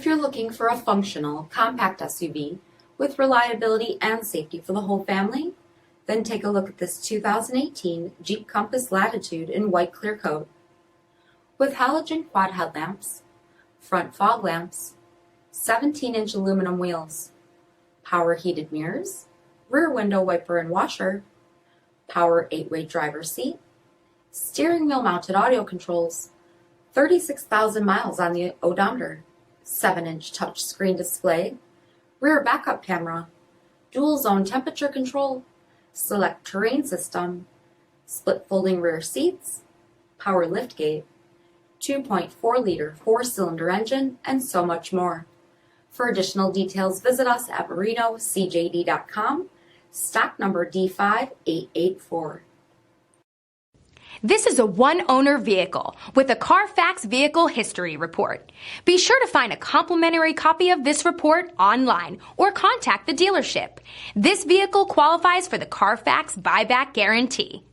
If you're looking for a functional, compact SUV with reliability and safety for the whole family, then take a look at this 2018 Jeep Compass Latitude in white clear coat. With halogen quad headlamps, front fog lamps, 17-inch aluminum wheels, power heated mirrors, rear window wiper and washer, power 8-way driver's seat, steering wheel mounted audio controls, 36,000 miles on the odometer, 7-inch touchscreen display, rear backup camera, dual zone temperature control, select terrain system, split folding rear seats, power liftgate, 2.4-liter 4-cylinder engine, and so much more. For additional details, visit us at marinocjd.com, stock number D5884. This is a one-owner vehicle with a Carfax Vehicle History Report. Be sure to find a complimentary copy of this report online or contact the dealership. This vehicle qualifies for the Carfax Buyback Guarantee.